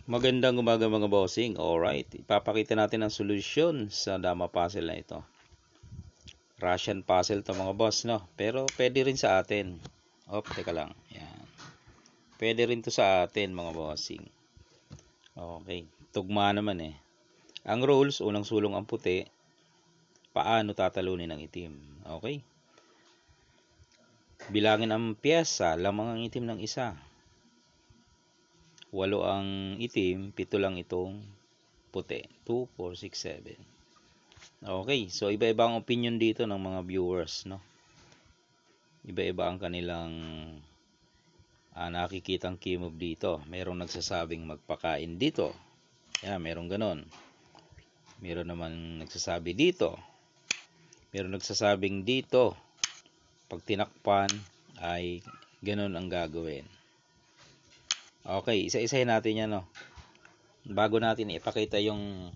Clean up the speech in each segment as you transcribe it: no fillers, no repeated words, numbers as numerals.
Magandang umaga mga bossing. Alright, ipapakita natin ang solusyon sa Dama puzzle na ito. Russian puzzle to mga boss, no? Pero pwede rin sa atin. Teka lang. Yan. Pwede rin to sa atin mga bossing. Okay, tugma naman eh. Ang rules, unang sulong ang puti. Paano tatalunin ang itim? Okay. Bilangin ang piyesa, lamang ang itim ng isa. 8 ang itim, 7 lang itong puti. 2, 4, 6, 7. Okay, so iba-iba ang opinion dito ng mga viewers, no? Iba-iba ang kanilang nakikitang key move dito. Merong nagsasabing magpakain dito. Yan, merong ganon. Meron naman nagsasabi dito. Meron nagsasabing dito. Pag tinakpan ay ganon ang gagawin. Okay, isa-isahin natin yan, no? Bago natin ipakita yung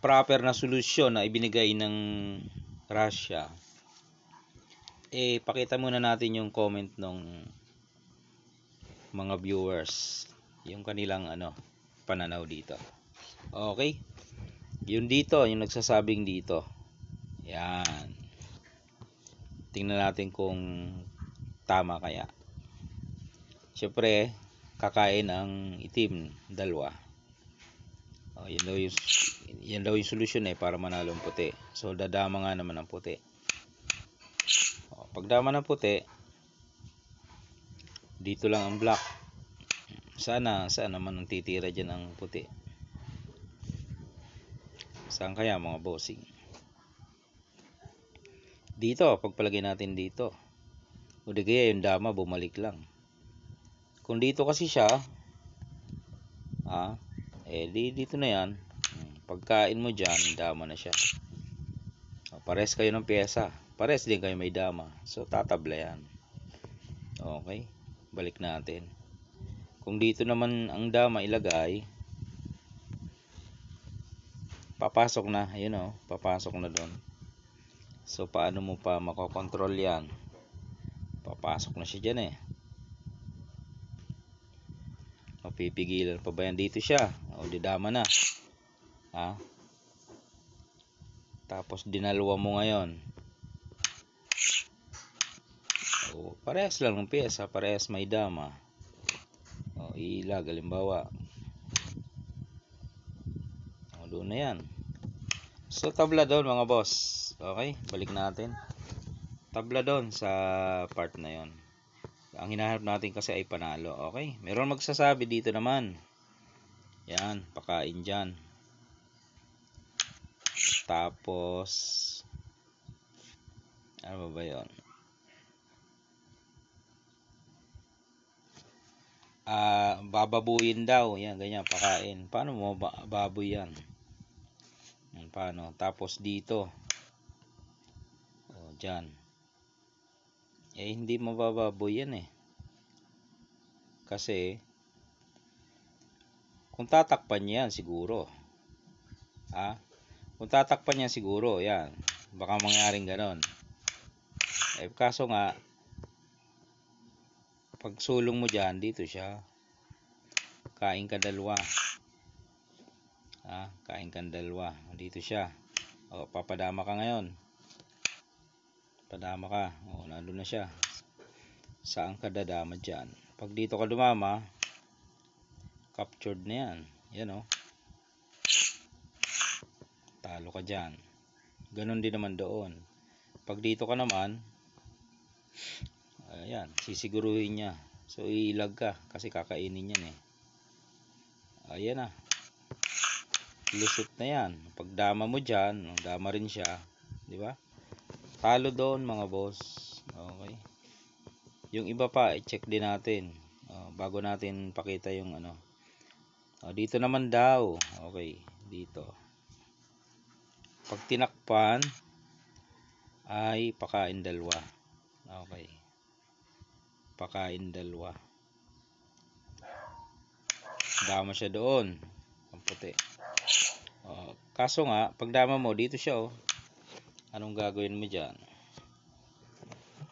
proper na solusyon na ibinigay ng Russia, pakita muna natin yung comment ng mga viewers, yung kanilang pananaw dito. Okay, yun dito, yung nagsasabing dito. Yan, tingnan natin kung tama kaya. Siyempre, kakain ang itim, dalawa. Yan daw yung solusyon para manalo ang puti. So dadama nga naman ang puti. Pagdama ng puti, dito lang ang black. Sana naman ang titira dyan ang puti. Saan kaya mga bossing? Dito, pagpalagay natin dito. O di kaya yung dama bumalik lang. Kung dito kasi siya, dito na yan. Pagkain mo dyan, dama na siya. Pares kayo ng pyesa. Pares din kayo may dama. So tatabla yan. Okay, balik natin. Kung dito naman ang dama ilagay, papasok na, papasok na doon. So paano mo pa makokontrol yan? Papasok na siya dyan Mapipigilan pa ba yan? Dito siya. Didama na. Tapos dinalwa mo ngayon. Parehas lang ng pyesa, parehas may dama. Ilag, halimbawa. Doon na yan. So tabla doon mga boss. Okay, balik natin. Tabla doon sa part na yon. Ang hinahanap natin kasi ay panalo. Okay, meron magsasabi dito naman. Yan, pakain dyan. Tapos ano ba yun? Bababuin daw. Yan, ganyan, pakain. Paano mo baboy yan? Paano? Tapos dito. Dyan. Hindi mabababoy yan Kasi kung tatakpan yan siguro. Kung tatakpan yan siguro, yan. Baka mangyaring ganon. Kaso nga, pag sulong mo dyan, dito siya. Kain ka dalawa. Kain ka dalawa. Dito siya. Papadama ka ngayon. Padama ka. Nandun na siya. Saan ka dadama dyan? Pag dito ka dumama, captured na yan. Yan talo ka dyan. Ganon din naman doon. Pag dito ka naman, ayan, sisiguruhin niya. So ilag ka kasi kakainin yan Ayan na. Lusot na yan. Pag dama mo dyan, dama rin siya. Di ba? Talo doon mga boss. Okay. Yung iba pa, i-check din natin. Bago natin pakita yung dito naman daw. Okay, dito. Pag tinakpan, ay pakain dalawa. Okay. Pakain dalawa. Dama siya doon. Ang puti. Kaso nga, pag dama mo, dito siya Anong gagawin mo dyan?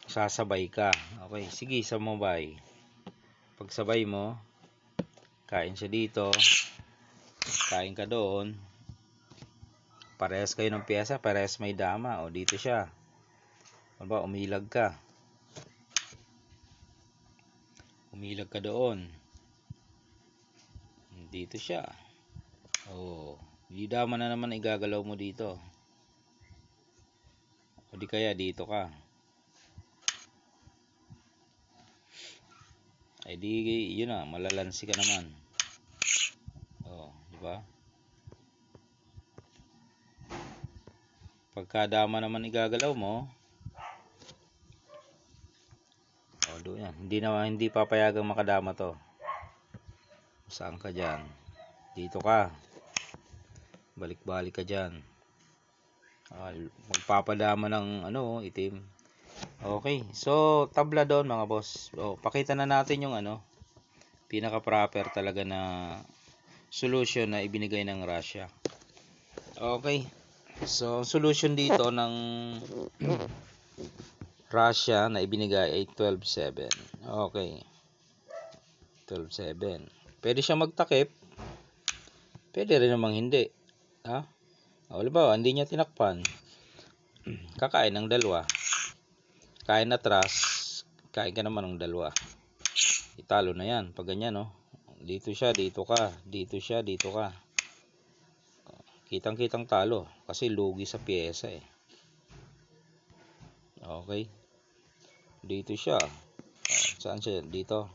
Sasabay ka. Okay, sige, sabay. Pag sabay mo, Kain siya dito. Kain ka doon. Parehas kayo ng pyesa, parehas may dama. O dito siya. Ano ba, umilag ka. Umilag ka doon. Dito siya. O, di dama na naman igagalaw mo dito. O di kaya dito ka. Ay di, yun na, malalansi ka naman. O, di ba? Pagka dama naman igagalaw mo, o doon yan. Hindi papayagang makadama to. Saan ka dyan? Dito ka. Balik-balik ka dyan. Magpapadama ng ano, itim. Okay. So, tabla doon mga boss. O, pakita na natin yung ano, pinaka-proper talaga na solution na ibinigay ng Russia. Okay. So, solution dito ng Russia na ibinigay ay 12-7. Okay. 12-7. Pwede siya magtakip. Pwede rin namang hindi. Ha? O, halimbawa, hindi niya tinakpan. Kakain ng dalawa. Kain atras. Kain ka naman ng dalawa. Italo na yan. Pag ganyan, no? Dito siya, dito ka. Dito siya, dito ka. Kitang-kitang talo. Kasi lugi sa pyesa eh. Okay. Dito siya. Saan siya? Dito.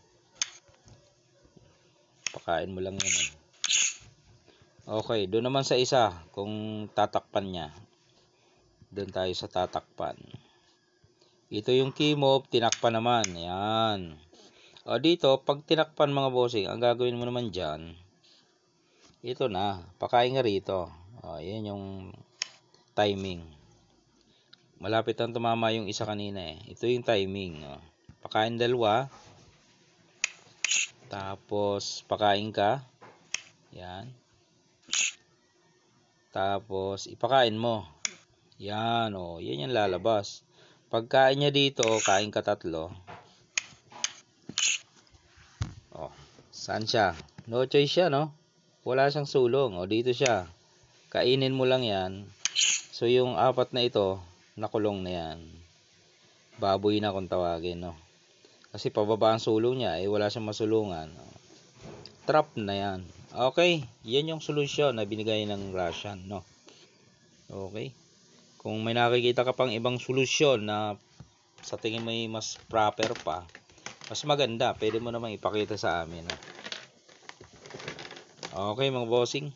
Pakain mo lang yun eh. Okay. Doon naman sa isa. Kung tatakpan niya. Doon tayo sa tatakpan. Ito yung key move. Tinakpan naman. Ayan. O dito, pag tinakpan mga bossing, ang gagawin mo naman dyan, ito na. Pakain nga rito. O, yan yung timing. Malapit ang tumama yung isa kanina eh. Ito yung timing. O. Pakain dalawa. Tapos, pakain ka. Yan. Tapos, ipakain mo. Yan. O. Yan yung lalabas. Pagkain niya dito, kain ka tatlo. O. Saan siya? No choice siya, no? Wala siyang sulong. O, dito siya. Kainin mo lang yan. So, yung apat na ito, nakulong na yan. Baboy na kung tawagin, no? Kasi pababa ang sulong niya, eh wala siyang masulungan. Trap na yan. Okay, yan yung solusyon na binigay ng Russian, no? Okay. Kung may nakikita ka pang ibang solusyon na sa tingin mo mas proper pa, mas maganda, pwede mo namang ipakita sa amin, no? Okay, mga bossing.